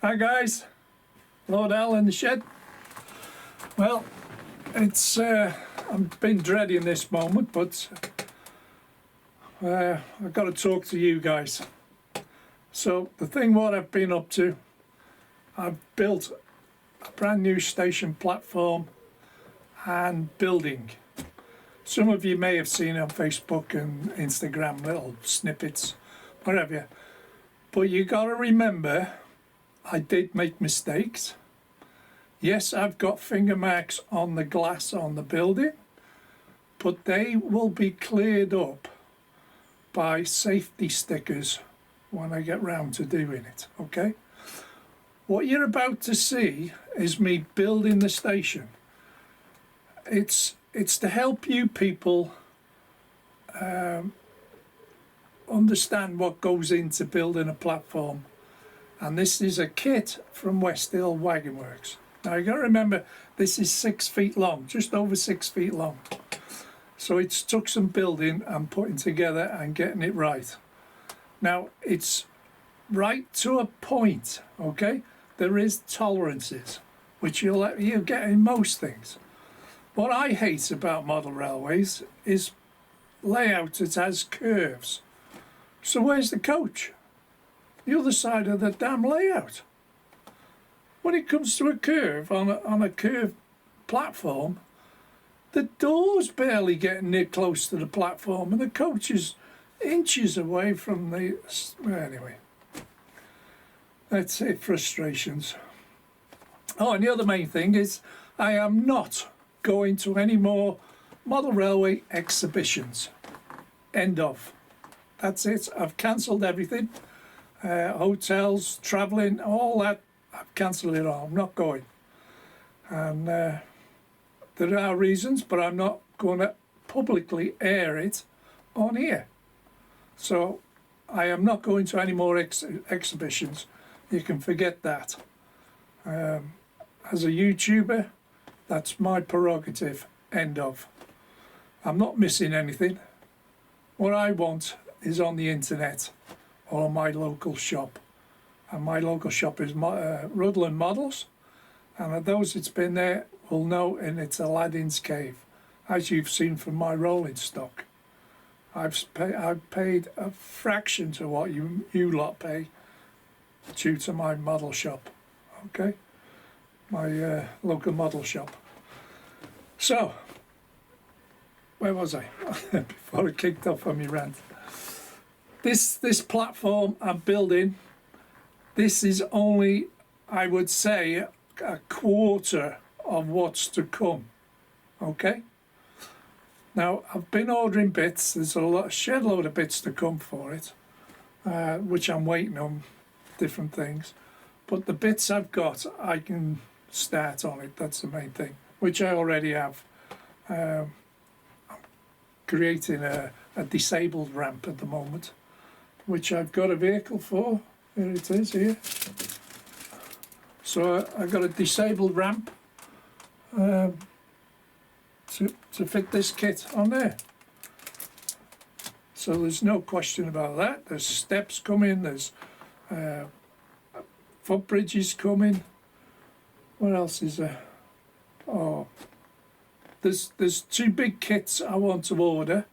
Hi guys, Lord Al in the shed. Well, it's I've been dreading this moment, but I've got to talk to you guys. So the thing what I've been up to, I've built a brand new station platform and building. Some of you may have seen it on Facebook and Instagram, little snippets, whatever. But you got to remember, I did make mistakes. Yes, I've got finger marks on the glass on the building, but they will be cleared up by safety stickers when I get round to doing it, okay? What you're about to see is me building the station. It's to help you people understand what goes into building a platform. And this is a kit from West Hill Wagon Works. Now you got to remember, this is 6 feet long, just over 6 feet long. So it's took some building and putting together and getting it right. Now it's right to a point, okay? There is tolerances, which you get in most things. What I hate about model railways is layout that has curves. So where's the coach? The other side of the damn layout. When it comes to a curve on a curved platform, the door's barely getting near close to the platform and the coach is inches away from the... Anyway, that's it, frustrations. Oh, and the other main thing is I am not going to any more model railway exhibitions. End of. That's it. I've cancelled everything. Hotels, travelling, all that, I've cancelled it all. I'm not going. And there are reasons, but I'm not going to publicly air it on here. So I am not going to any more exhibitions. You can forget that. As a YouTuber, that's my prerogative. End of. I'm not missing anything. What I want is on the internet or my local shop. And my local shop is Rudland Models. And those that's been there will know, and it's Aladdin's Cave, as you've seen from my rolling stock. I've paid a fraction to what you lot pay due to my model shop, okay? My local model shop. So, where was I? Before I kicked off on my rant. This platform I'm building, this is only, I would say, a quarter of what's to come, okay? Now, I've been ordering bits. There's a shed load of bits to come for it, which I'm waiting on, different things. But the bits I've got, I can start on it. That's the main thing, which I already have. I'm creating a disabled ramp at the moment, which I've got a vehicle for. Here it is here. So I've got a disabled ramp to fit this kit on there. So there's no question about that. There's steps coming, there's footbridges coming. What else is there? Oh, there's 2 big kits I want to order,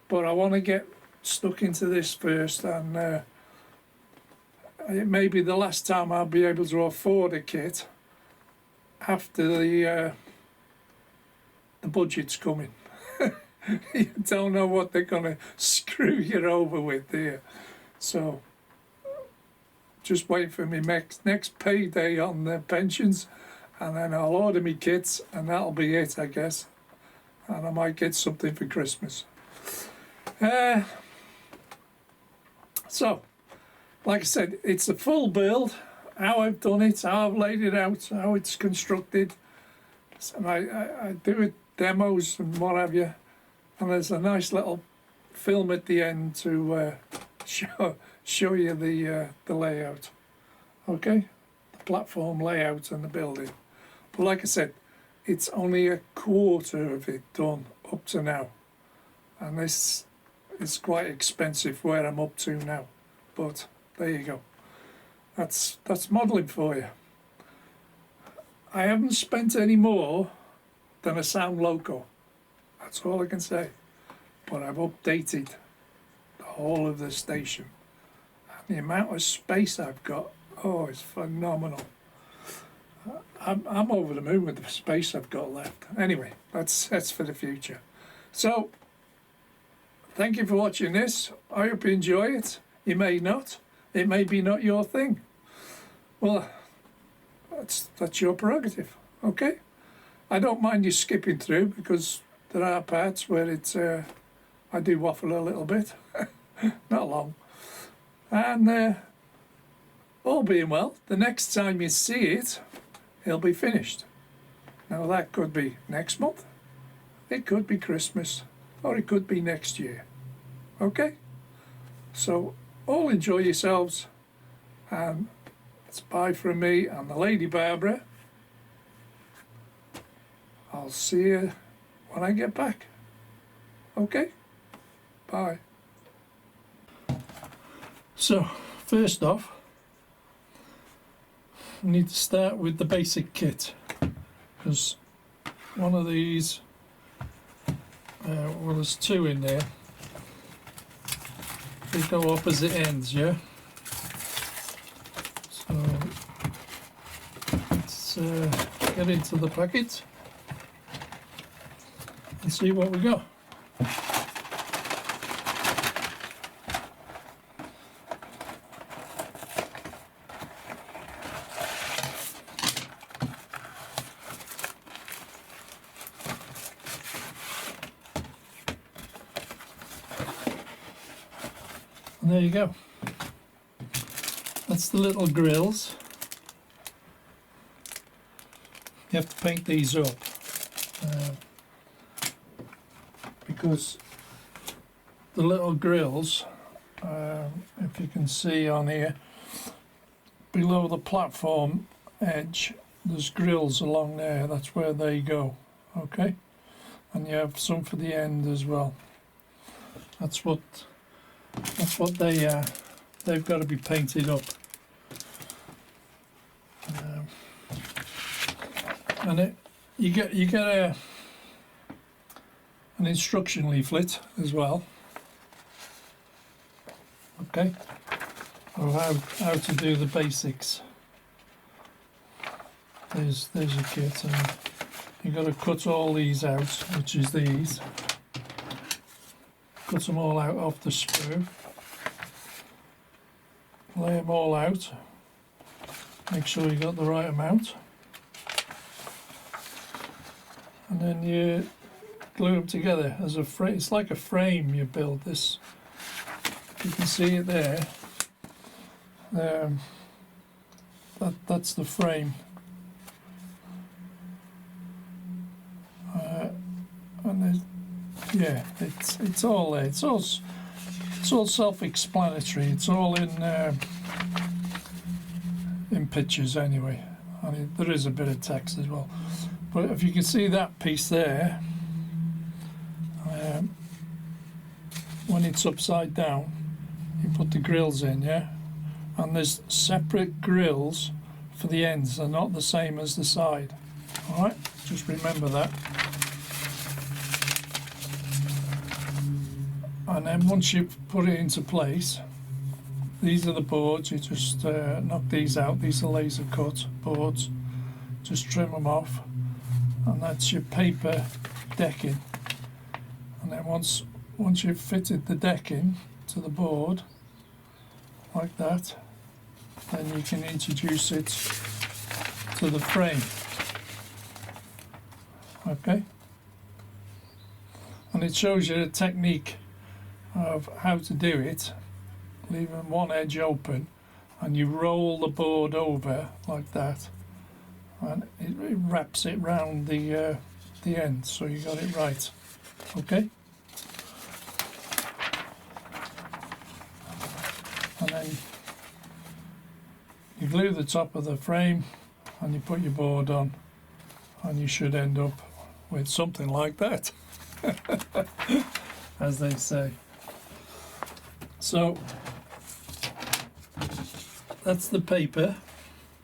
but I want to get stuck into this first, and it may be the last time I'll be able to afford a kit after the budget's coming. You don't know what they're going to screw you over with there. So just wait for me next payday on the pensions, and then I'll order me kits, and that'll be it, I guess. And I might get something for Christmas. So, like I said, it's a full build, how I've done it, how I've laid it out, how it's constructed. And I do it demos and what have you. And there's a nice little film at the end to show you the layout. Okay? The platform layout and the building. But like I said, it's only a quarter of it done up to now. And this is quite expensive where I'm up to now. But there you go. That's modelling for you. I haven't spent any more than a Sound Loco. That's all I can say. But I've updated the whole of the station. And the amount of space I've got, oh, it's phenomenal. I'm over the moon with the space I've got left. Anyway, that's for the future. So, thank you for watching this. I hope you enjoy it. You may not. It may be not your thing. Well, that's your prerogative, okay? I don't mind you skipping through because there are parts where it's I do waffle a little bit, not long. And all being well, the next time you see it, it'll be finished. Now that could be next month, it could be Christmas, or it could be next year, okay? So all enjoy yourselves, and it's bye from me and the Lady Barbara. I'll see you when I get back. Okay? Bye. So, first off, we need to start with the basic kit, because one of these, well, there's two in there. They go opposite ends, yeah? So, let's get into the packet and see what we got. And there you go. That's the little grills. You have to paint these up because the little grills, if you can see on here, below the platform edge, there's grills along there. That's where they go. Okay, and you have some for the end as well. That's what they are. They've got to be painted up. And you get an instruction leaflet as well. Okay, of how to do the basics. There's a kit, and you've got to cut all these out, which is these. Cut them all out off the sprue. Lay them all out. Make sure you got the right amount. And then you glue them together as a frame. It's like a frame you build this. You can see it there. That's the frame. And there's, yeah, it's all there. It's all self-explanatory. It's all in pictures anyway. I mean, there is a bit of text as well. But if you can see that piece there, when it's upside down, you put the grills in, yeah? And there's separate grills for the ends. They're not the same as the side. All right, just remember that. And then once you've put it into place, these are the boards. You just knock these out. These are laser cut boards. Just trim them off. And that's your paper decking. And then once you've fitted the decking to the board, like that, then you can introduce it to the frame. Okay? And it shows you a technique of how to do it, leaving one edge open, and you roll the board over like that, and it wraps it round the end, so you got it right. Okay, and then you glue the top of the frame and you put your board on, and you should end up with something like that. As they say. So that's the paper.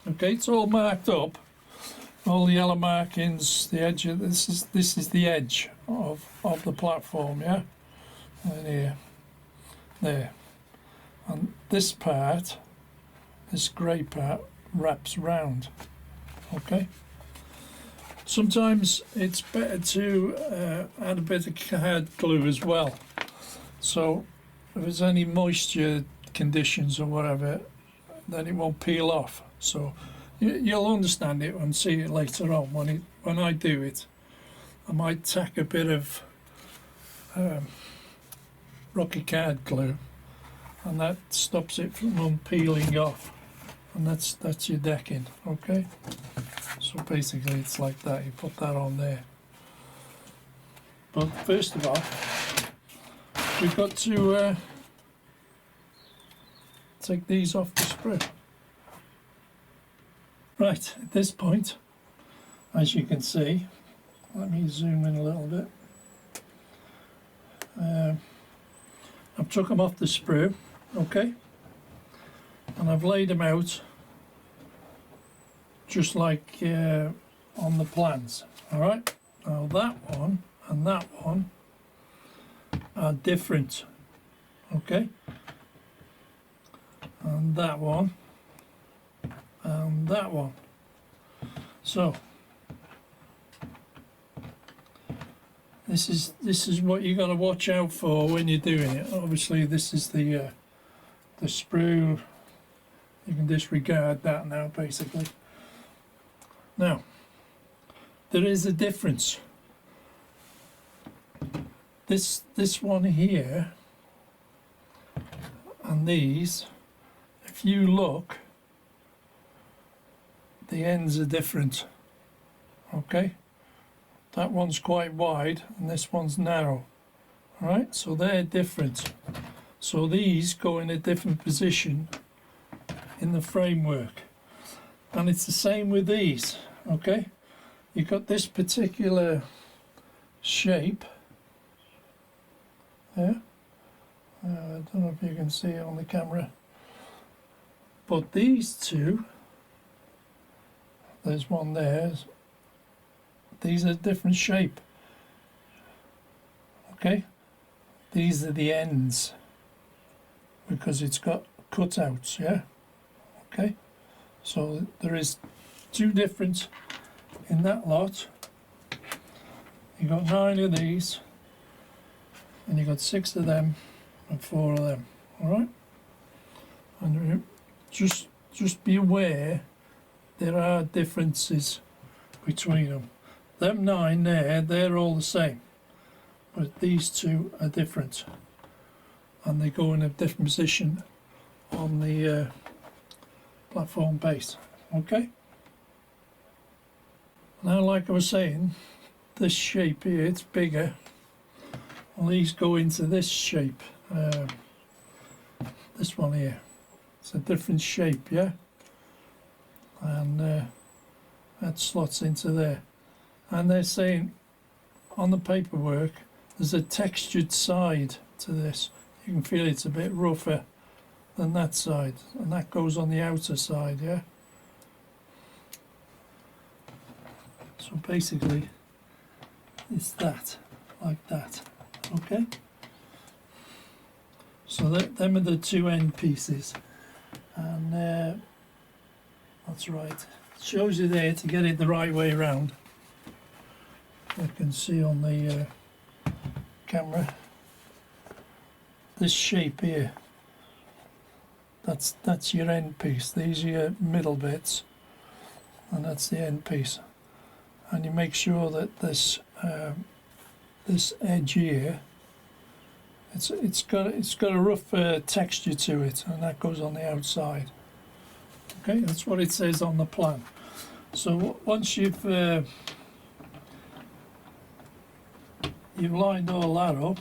Okay, it's all marked up. All the yellow markings, the edge of this is the edge of the platform, yeah? And here, there. And this part, this grey part, wraps round. Okay? Sometimes it's better to add a bit of hard glue as well. So if there's any moisture conditions or whatever, then it won't peel off. So you'll understand it and see it later on when I do it. I might tack a bit of rocky card glue, and that stops it from peeling off, and that's your decking. Okay, so basically it's like that. You put that on there, but first of all we've got to take these off the sprue. Right, at this point, as you can see, let me zoom in a little bit. I've took them off the sprue, okay, and I've laid them out just like on the plans. All right, now that one and that one are different, okay, and that one and that one. So this is what you got to watch out for when you're doing it. Obviously, this is the sprue. You can disregard that now, basically. Now, there is a difference. This one here and these, if you look, the ends are different. Okay, that one's quite wide and this one's narrow. All right, so they're different. So these go in a different position in the framework, and it's the same with these. Okay, you've got this particular shape there. I don't know if you can see it on the camera, but these two, there's one there, these are a different shape. Okay, these are the ends because it's got cutouts, yeah. Okay, so there is two different in that lot. You got 9 of these, and you got 6 of them and 4 of them. All right, and just be aware there are differences between them. Them 9 there, they're all the same, but these two are different, and they go in a different position on the platform base. Okay, now like I was saying, this shape here, it's bigger. Well, these go into this shape, this one here, it's a different shape, yeah, and that slots into there. And they're saying on the paperwork there's a textured side to this. You can feel it's a bit rougher than that side, and that goes on the outer side, yeah. So basically it's that, like that. Okay, so them are the 2 end pieces, and that's right, it shows you there to get it the right way around. You can see on the camera this shape here, that's your end piece, these are your middle bits, and that's the end piece. And you make sure that this this edge here, it's got a rough texture to it, and that goes on the outside. Okay, that's what it says on the plan. So once you've lined all that up,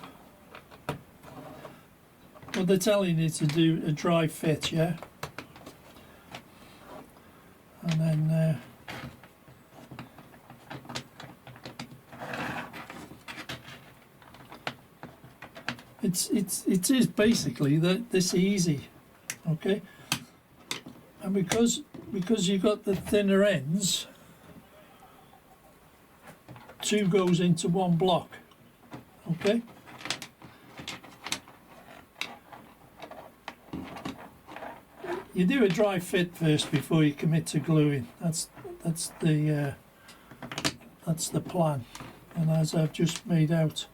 but they're telling you to do a dry fit, yeah, and then it is basically this easy. Okay, and because you've got the thinner ends, 2 goes into 1 block. Okay. You do a dry fit first before you commit to gluing. That's the plan. And as I've just made out,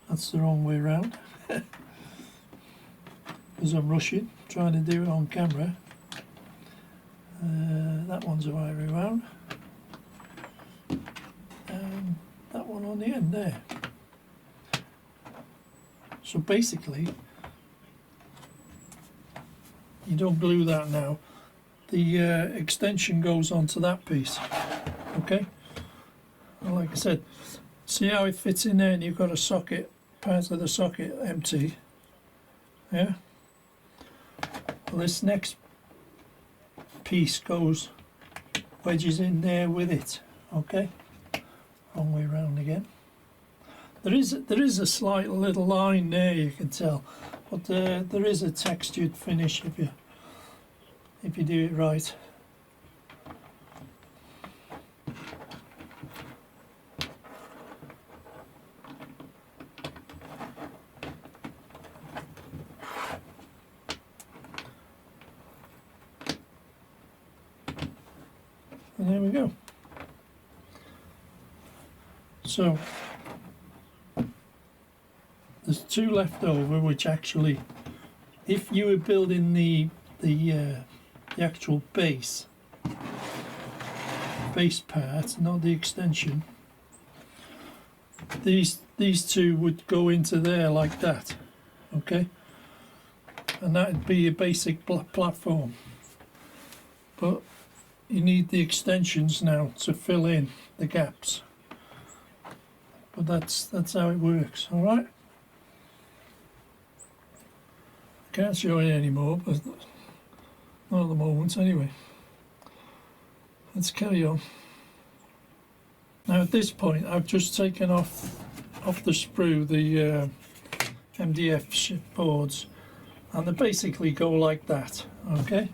that's the wrong way round. Because I'm rushing, trying to do it on camera. That one's the right way round. And that one on the end there. So basically, you don't glue that now. The extension goes onto that piece. Okay? And like I said, see how it fits in there, and you've got a socket, part of the socket empty. Yeah? Well, this next piece goes, wedges in there with it. Okay? Wrong way round again. There is a slight little line there, you can tell, but there is a textured finish if you do it right. And there we go. So there's 2 left over, which actually, if you were building the actual base part, not the extension, these 2 would go into there like that. Okay, and that'd be a basic platform. But you need the extensions now to fill in the gaps. But that's how it works. All right. Can't show it anymore, but not at the moment anyway. Let's carry on. Now at this point, I've just taken off the sprue the MDF boards, and they basically go like that. Okay.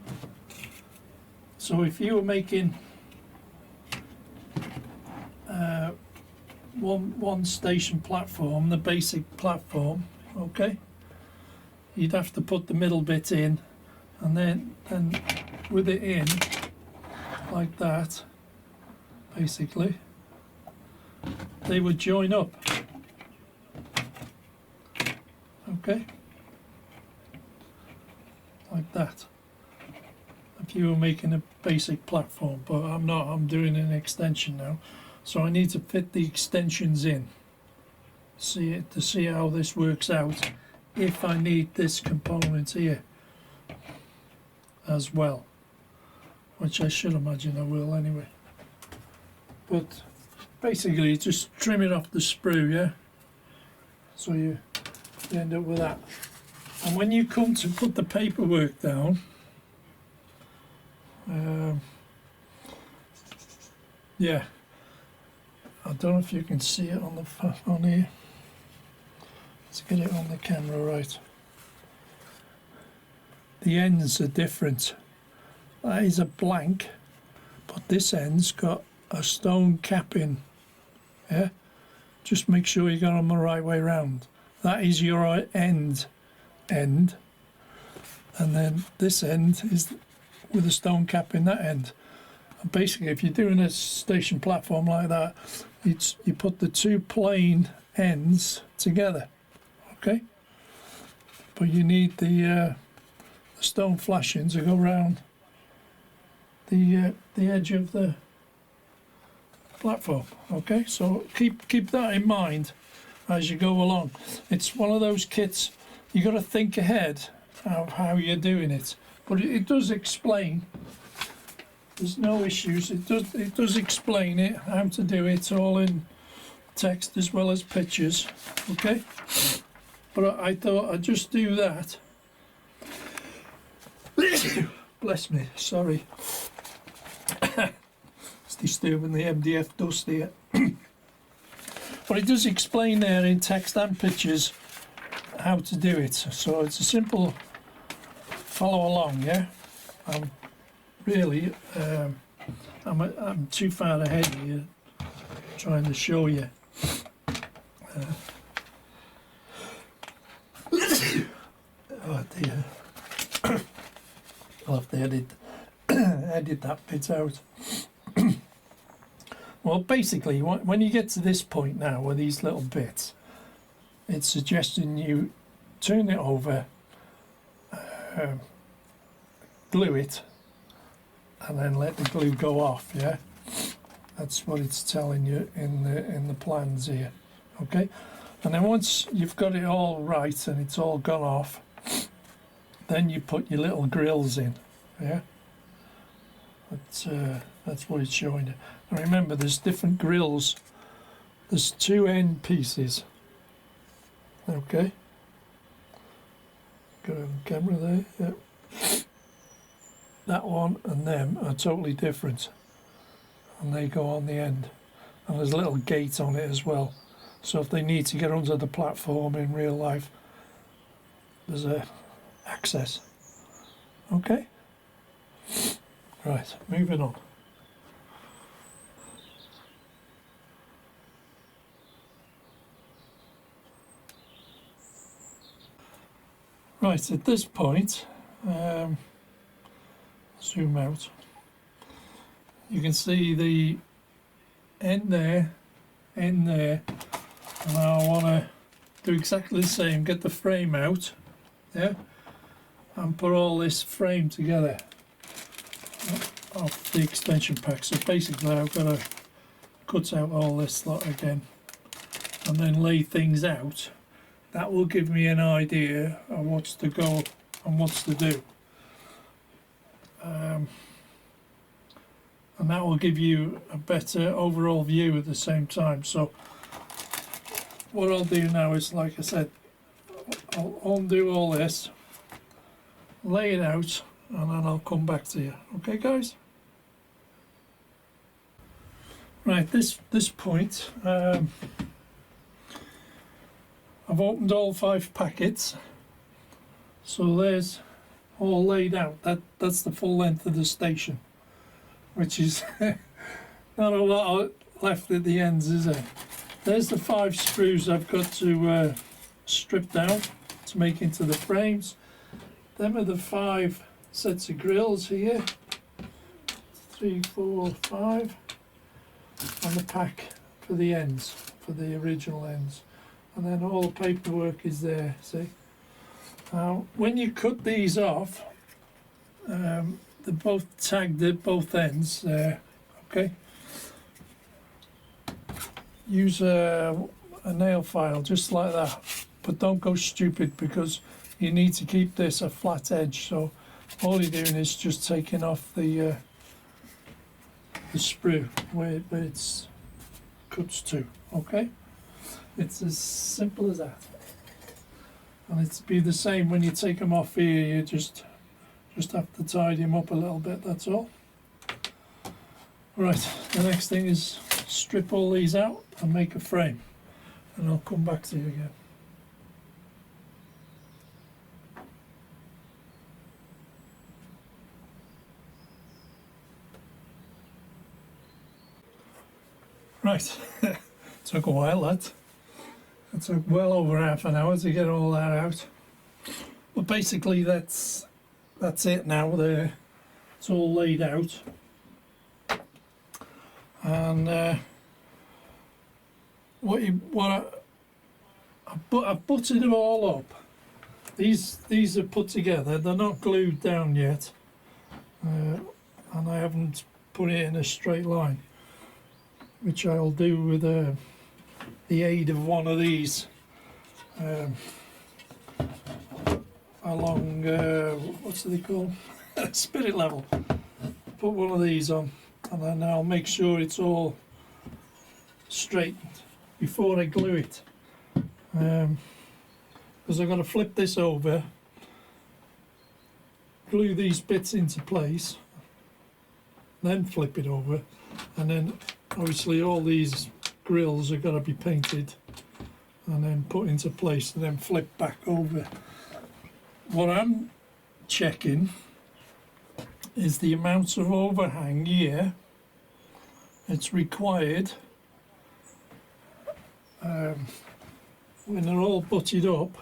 So if you were making one station platform, the basic platform, okay, you'd have to put the middle bit in, and then with it in like that, basically they would join up. Okay, like that, if you were making a basic platform. But I'm not, I'm doing an extension now, so I need to fit the extensions in, to see how this works out, if I need this component here as well, which I should imagine I will anyway. But basically just trim it off the sprue, yeah, so you end up with that. And when you come to put the paperwork down, yeah, I don't know if you can see it on here. Let's get it on the camera right. The ends are different. That is a blank, but this end's got a stone capping. Yeah, just make sure you got them the right way round. That is your end, and then this end is with a stone cap in that end. And basically, if you're doing a station platform like that, you put the 2 plain ends together. Okay, but you need the stone flashing to go round the edge of the platform. Okay, so keep that in mind as you go along. It's one of those kits you got to think ahead of how you're doing it, but it does explain. There's no issues. It does explain it, how to do it, all in text as well as pictures. Okay, but I thought I'd just do that. Bless me, sorry. It's disturbing the MDF dust here. But it does explain there in text and pictures how to do it. So it's a simple follow along, yeah? really, I'm too far ahead of you trying to show you. Oh dear. I'll have to edit that bit out. Well, basically, when you get to this point now with these little bits, it's suggesting you turn it over, glue it, and then let the glue go off. Yeah, that's what it's telling you in the plans here. Okay, and then once you've got it all right and it's all gone off, then you put your little grills in. Yeah, that's what it's showing you. And remember, there's different grills. There's 2 end pieces. Okay. Got it on camera there. Yeah. That one and them are totally different, and they go on the end. And there's a little gate on it as well. So if they need to get onto the platform in real life, there's a access. Okay. Right. Moving on. Right, at this point, zoom out, you can see the end there, and I want to do exactly the same, get the frame out, yeah, and put all this frame together off the extension pack. So basically I've got to cut out all this lot again and then lay things out. That will give me an idea of what's to go and what's to do. And that will give you a better overall view at the same time. So what I'll do now is, like I said, I'll undo all this, lay it out, and then I'll come back to you. Okay, guys? Right, this point, I've opened all 5 packets, so there's all laid out. That's the full length of the station, which is not a lot left at the ends, is there? There's the 5 screws I've got to strip down to make into the frames. Them are the 5 sets of grills here. 3, 4, 5, and the pack for the ends, for the original ends. And then all the paperwork is there, see? Now, when you cut these off, they're both tagged at both ends there, okay? Use a nail file just like that, but don't go stupid, because you need to keep this a flat edge. So all you're doing is just taking off the sprue where it's cuts to, okay? It's as simple as that. And it's be the same when you take them off here. You just have to tidy them up a little bit, that's all. Right, the next thing is strip all these out and make a frame, and I'll come back to you again. Right, took a while that. It took well over half an hour to get all that out. But basically that's it now. It's all laid out. And I buttered it all up. These are put together. They're not glued down yet, and I haven't put it in a straight line, which I'll do with the aid of one of these along what's they called? Spirit level. Put one of these on, and then I'll make sure it's all straightened before I glue it, because I've got to flip this over, glue these bits into place, then flip it over, and then obviously all these grills are going to be painted and then put into place and then flip back over. What I'm checking is the amount of overhang here it's required when they're all butted up.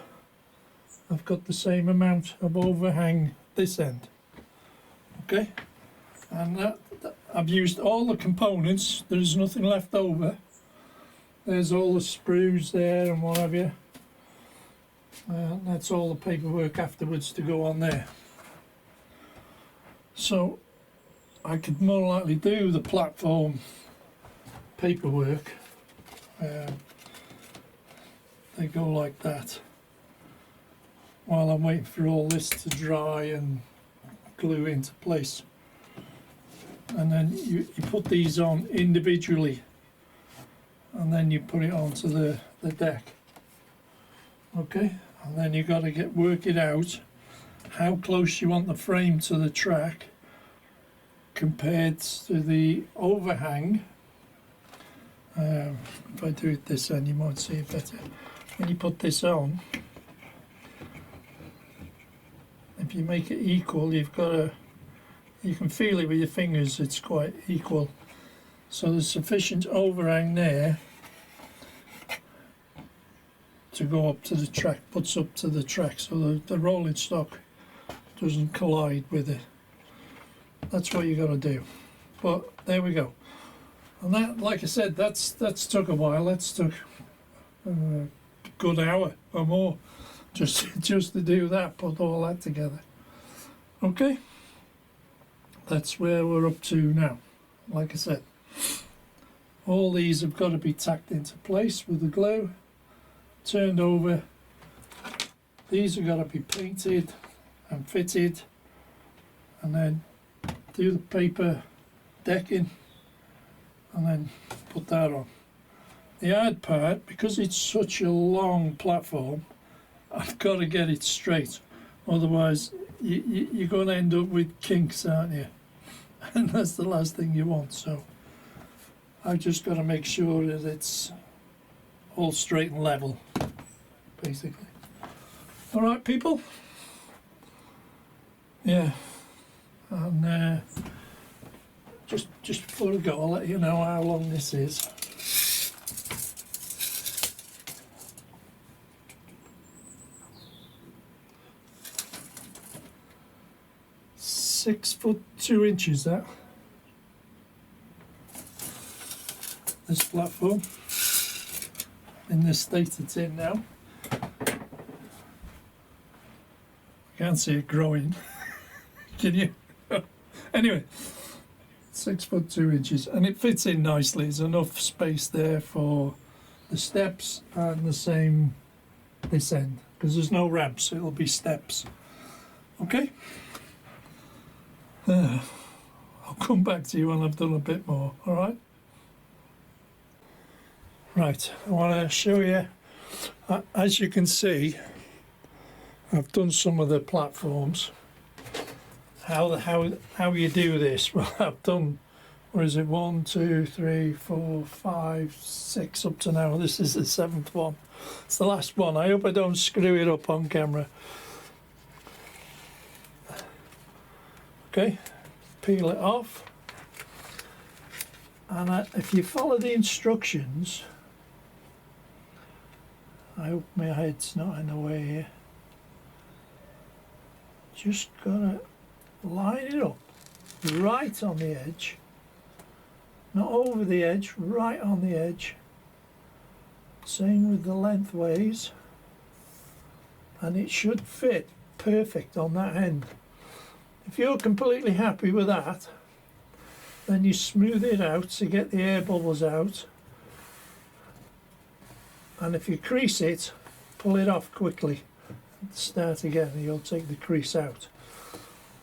I've got the same amount of overhang this end. Okay, and I've used all the components. There's nothing left over. There's all the sprues there and what have you. That's all the paperwork afterwards to go on there. So I could more likely do the platform paperwork. They go like that while I'm waiting for all this to dry and glue into place. And then you put these on individually, and then you put it onto the deck. Okay, and then you've got to work it out how close you want the frame to the track compared to the overhang. If I do it this end, you might see it better. When you put this on, if you make it equal, you can feel it with your fingers, it's quite equal. So there's sufficient overhang there to go up to the track, puts up to the track, so the rolling stock doesn't collide with it. That's what you got to do. But there we go. And that, like I said, that's took a while. That's took a good hour or more just to do that, put all that together. Okay, that's where we're up to now. Like I said, all these have got to be tacked into place with the glue, turned over. These have got to be painted and fitted, and then do the paper decking and then put that on. The hard part, because it's such a long platform, I've got to get it straight, otherwise you're going to end up with kinks, aren't you? And that's the last thing you want. So I've just got to make sure that it's all straight and level, basically. All right, people. Yeah, and just before we go, I'll let you know how long this is. £6'2" that. This platform, in the state it's in now. Can't see it growing. Can you? Anyway, 6'2", and it fits in nicely. There's enough space there for the steps, and the same this end, because there's no ramps, it'll be steps. Okay, I'll come back to you when I've done a bit more. All right, I want to show you, as you can see, I've done some of the platforms. How you do this? Well, I've done, what is it, 1, 2, 3, 4, 5, 6 up to now. This is the 7th one. It's the last one. I hope I don't screw it up on camera. Okay, peel it off. And if you follow the instructions, I hope my head's not in the way here. Just gotta line it up right on the edge, not over the edge, right on the edge. Same with the lengthways, and it should fit perfect on that end. If you're completely happy with that, then you smooth it out to get the air bubbles out, and if you crease it, pull it off quickly and start again, and you'll take the crease out.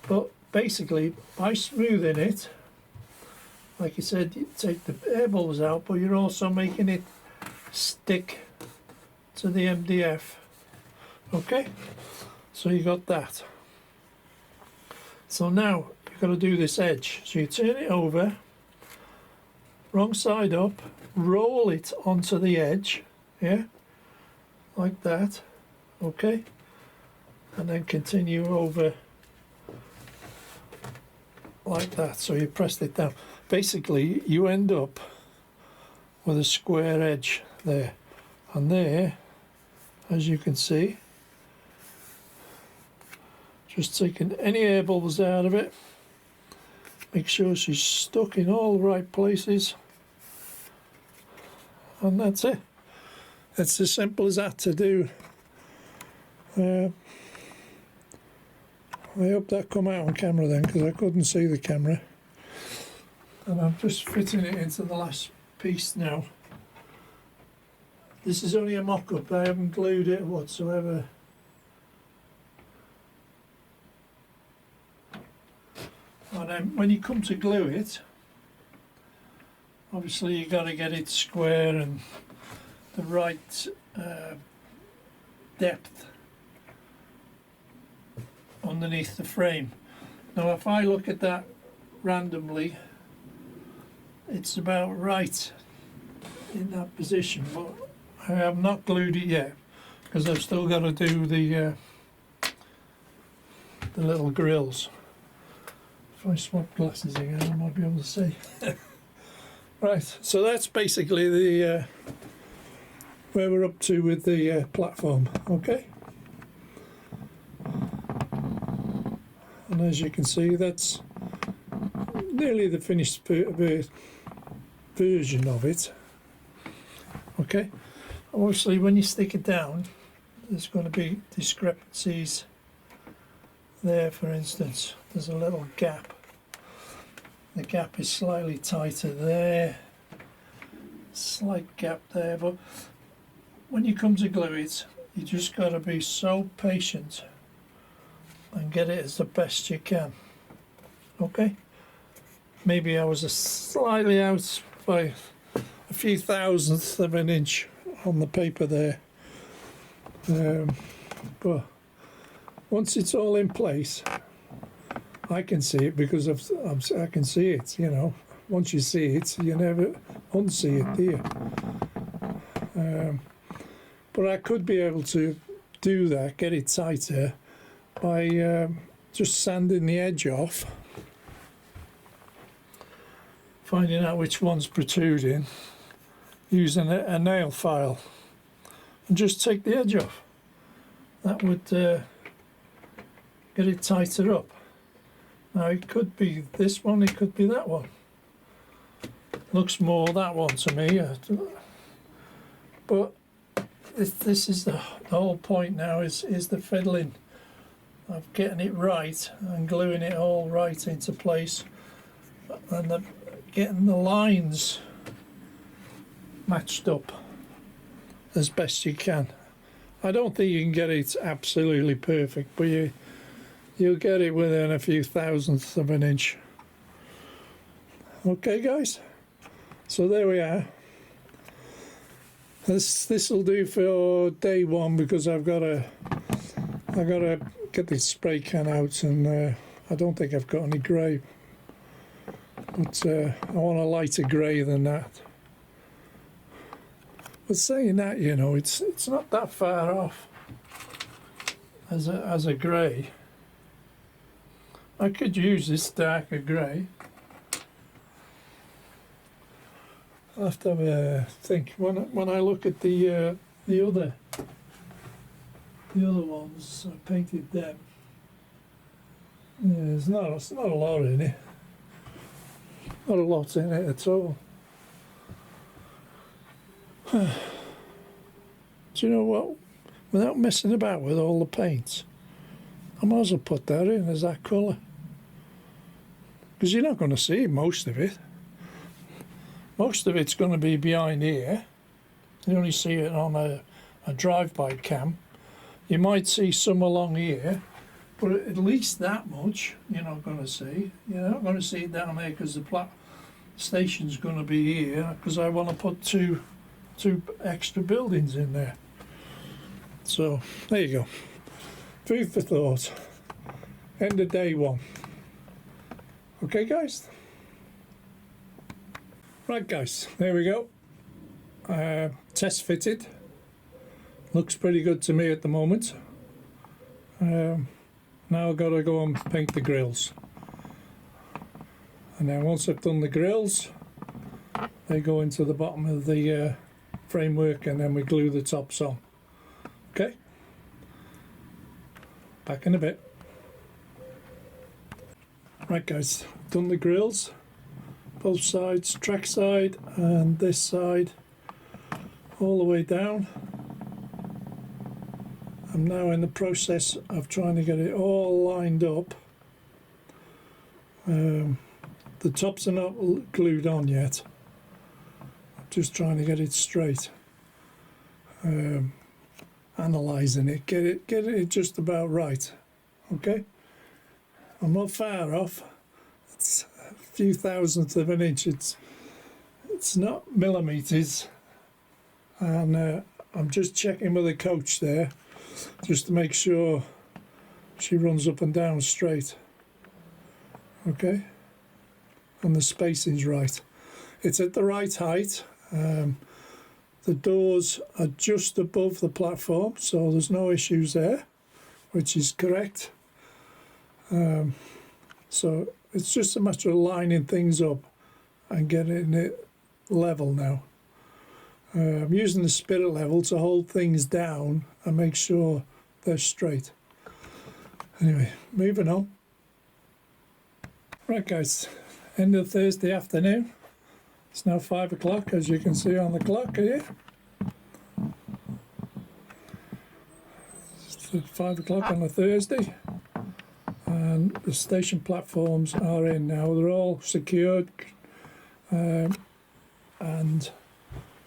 But basically, by smoothing it, like you said, you take the air bubbles out, but you're also making it stick to the MDF. Okay, so you got that. So now you've got to do this edge. So you turn it over, wrong side up, roll it onto the edge, yeah, like that. Okay, and then continue over like that. So you pressed it down. Basically, you end up with a square edge there. And there, as you can see, just taking any air bubbles out of it. Make sure she's stuck in all the right places. And that's it. It's as simple as that to do. I hope that come out on camera then, because I couldn't see the camera. And I'm just fitting it into the last piece now. This is only a mock-up, I haven't glued it whatsoever. And then when you come to glue it, obviously you got to get it square and the right depth underneath the frame. Now if I look at that randomly, it's about right in that position, but I have not glued it yet because I've still got to do the little grills. If I swap glasses again, I might be able to see. Right, so that's basically the where we're up to with the platform. Okay, and as you can see, that's nearly the finished version of it. Okay, obviously when you stick it down, there's going to be discrepancies there. For instance, there's a little gap. The gap is slightly tighter there, slight gap there, but when you come to glue it, you just got to be so patient and get it as the best you can. Okay, maybe I was slightly out by a few thousandths of an inch on the paper there, but once it's all in place, I can see it because I can see it, you know. Once you see it, you never unsee it, do you? But I could be able to do that, get it tighter, by just sanding the edge off, finding out which one's protruding, using a nail file, and just take the edge off. That would get it tighter up. Now it could be this one, it could be that one. Looks more that one to me, but this is the whole point now, is the fiddling of getting it right and gluing it all right into place, and getting the lines matched up as best you can. I don't think you can get it absolutely perfect, but you'll get it within a few thousandths of an inch. Okay guys, so there we are. This will do for day one, because I gotta get this spray can out, and I don't think I've got any grey, but I want a lighter grey than that. But saying that, you know, it's not that far off as a grey. I could use this darker grey. I'll have to have a think. When I look at the other ones, I painted them. Yeah, it's not a lot in it. Not a lot in it at all. Do you know what? Without messing about with all the paints, I might as well put that in as that colour, because you're not going to see most of it. Most of it's going to be behind here. You only see it on a drive-by cam. You might see some along here, but at least that much you're not going to see. You're not going to see it down there, because the station's going to be here, because I want to put two extra buildings in there. So there you go. Food for thought. End of day one. Okay guys? Right guys, there we go. Test fitted. Looks pretty good to me at the moment. Now I've got to go and paint the grills. And then once I've done the grills, they go into the bottom of the framework, and then we glue the tops on. Okay, back in a bit. Right guys, done the grills, both sides, track side and this side, all the way down. I'm now in the process of trying to get it all lined up. The tops are not glued on yet. I'm just trying to get it straight. Analysing it, get it just about right. Okay, I'm not far off. It's a few thousandths of an inch. It's not millimeters, and I'm just checking with the coach there, just to make sure she runs up and down straight. Okay, and the spacing's right. It's at the right height. The doors are just above the platform, so there's no issues there, which is correct. So it's just a matter of lining things up and getting it level now. I'm using the spirit level to hold things down and make sure they're straight. Anyway, moving on. Right guys, end of Thursday afternoon. It's now 5 o'clock, as you can see on the clock here. It's 5 o'clock on a Thursday, and the station platforms are in now. They're all secured and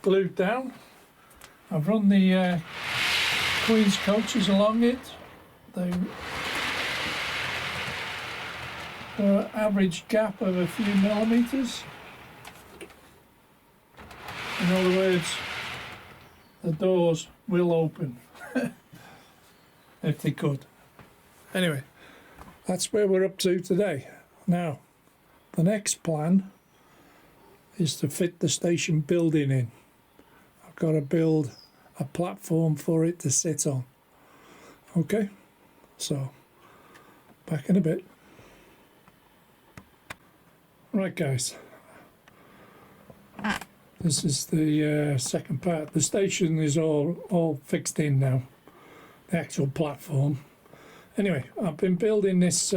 glued down. I've run the Queen's coaches along it. They average gap of a few millimeters. In other words, the doors will open if they could. Anyway, that's where we're up to today. Now, the next plan is to fit the station building in. I've got to build a platform for it to sit on. Okay, so back in a bit. Right guys, this is the second part. The station is all fixed in now, the actual platform. Anyway, I've been building this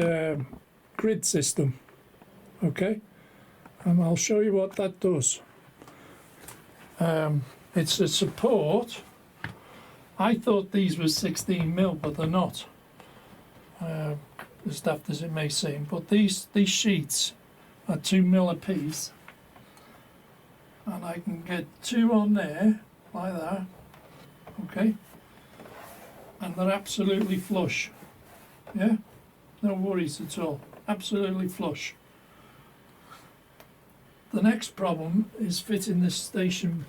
grid system, okay, and I'll show you what that does. It's a support. I thought these were 16mm, but they're not, as daft as it may seem. But these sheets are 2mm a piece, and I can get two on there like that, okay, and they're absolutely flush. Yeah, no worries at all, absolutely flush. The next problem is fitting this station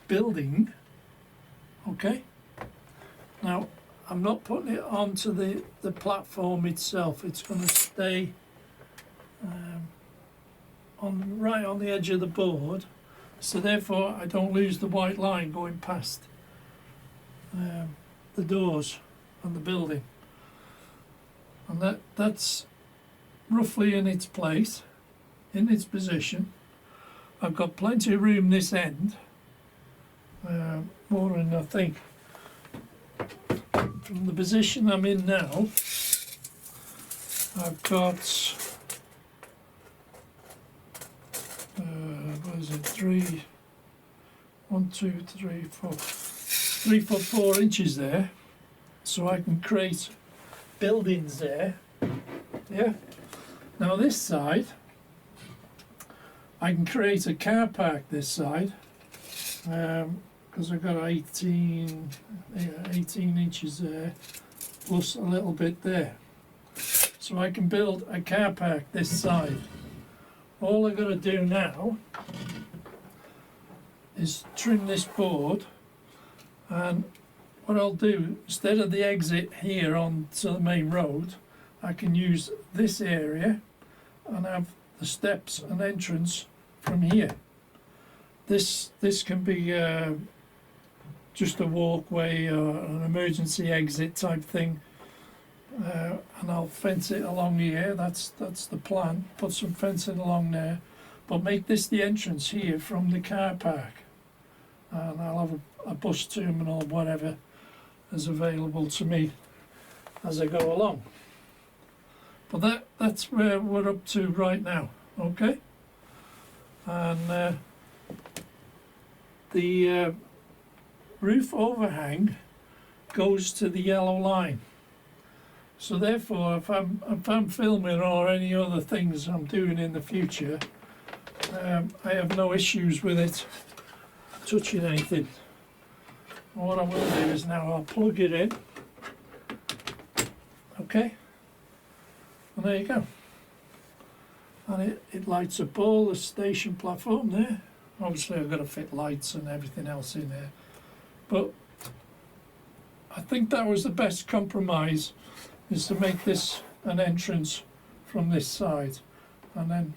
building. Okay, now I'm not putting it onto the platform itself. It's going to stay right on the edge of the board, so therefore I don't lose the white line going past the doors and the building, and that's roughly in its place, in its position. I've got plenty of room this end, more than I think. From the position I'm in now, I've got what is it, 3 foot 4 inches there, so I can create buildings there. Yeah, now this side I can create a car park this side, because I've got 18 inches there plus a little bit there, so I can build a car park this side. All I've got to do now is trim this board, and what I'll do, instead of the exit here onto the main road, I can use this area and have the steps and entrance from here. This can be just a walkway or an emergency exit type thing, and I'll fence it along here. That's the plan. Put some fencing along there, but make this the entrance here from the car park, and I'll have a bus terminal, whatever is available to me as I go along. But that's where we're up to right now, okay? And the roof overhang goes to the yellow line. So therefore, if I'm filming or any other things I'm doing in the future, I have no issues with it touching anything. What I will do is now I'll plug it in, okay, and there you go. And it lights up all the station platform there. Obviously I've got to fit lights and everything else in there, but I think that was the best compromise, is to make this an entrance from this side, and then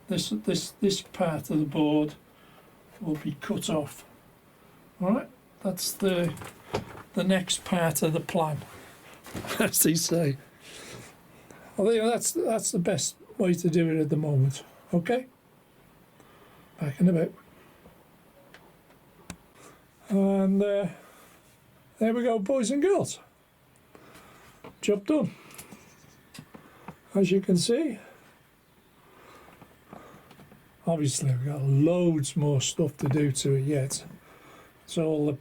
this part of the board will be cut off. All right, that's the next part of the plan, as they say. I think that's the best way to do it at the moment. Okay, back in a bit. And there we go, boys and girls. Job done. As you can see, obviously I've got loads more stuff to do to it yet. So all the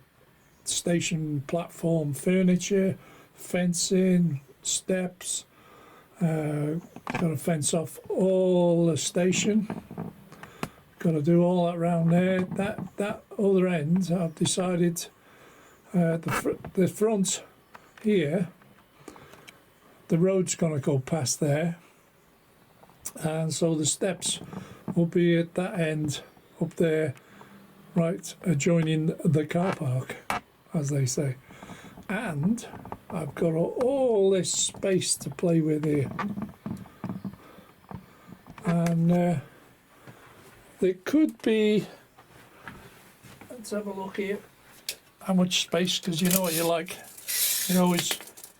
station platform furniture, fencing, steps, got to fence off all the station. Got to do all that round there. That other end, I've decided the front here, the road's going to go past there, and so the steps will be at that end up there, right adjoining the car park, as they say. And I've got all this space to play with here, and there could be, let's have a look here, how much space, because you know what you like, you always,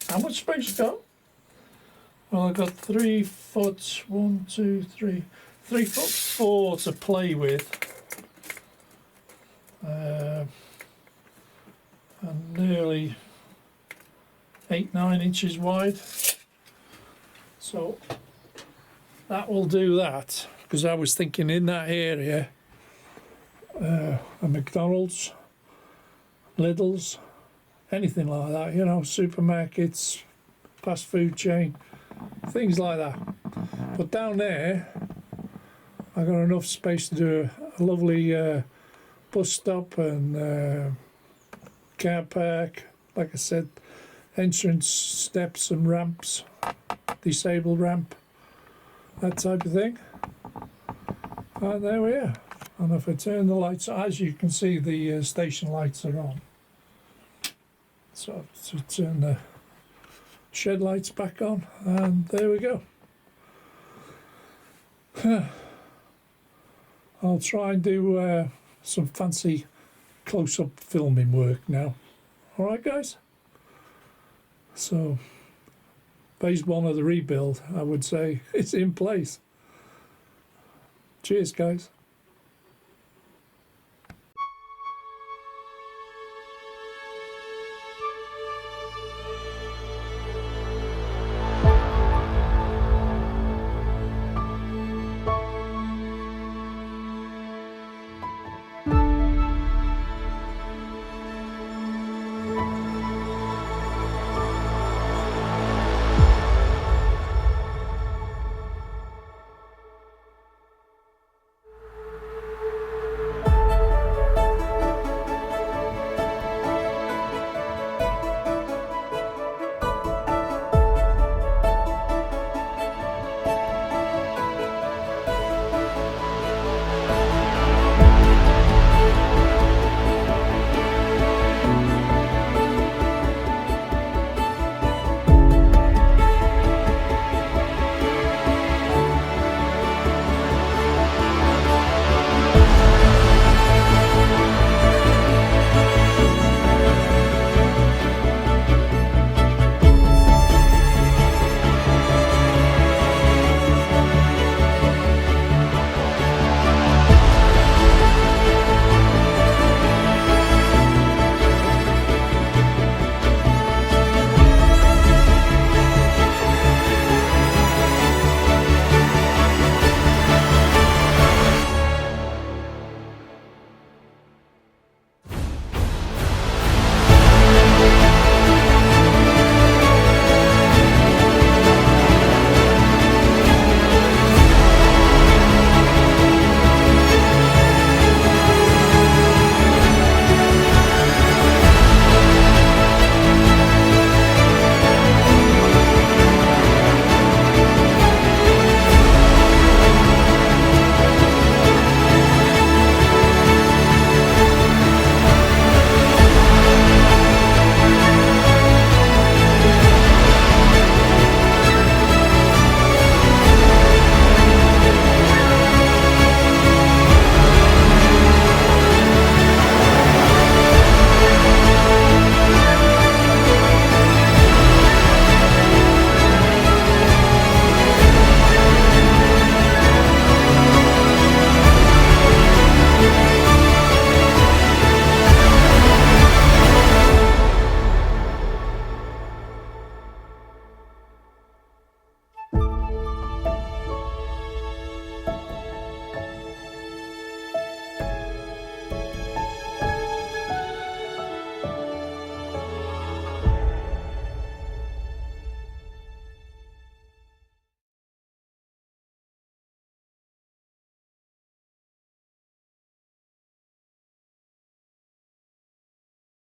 how much space you got? Well, I've got 3 foot, 1, 2, 3, 3'4" to play with, and nearly 8-9 inches wide. So that will do that, because I was thinking in that area, a McDonald's, Lidl's, anything like that, you know, supermarkets, fast food chain, things like that. But down there I got enough space to do a lovely bus stop and car park, like I said, entrance steps and ramps, disabled ramp, that type of thing. And there we are. And if I turn the lights, as you can see, the station lights are on. So to turn the shed lights back on, and there we go. I'll try and do some fancy close-up filming work now. Alright guys? So phase 1 of the rebuild, I would say, it's in place. Cheers guys.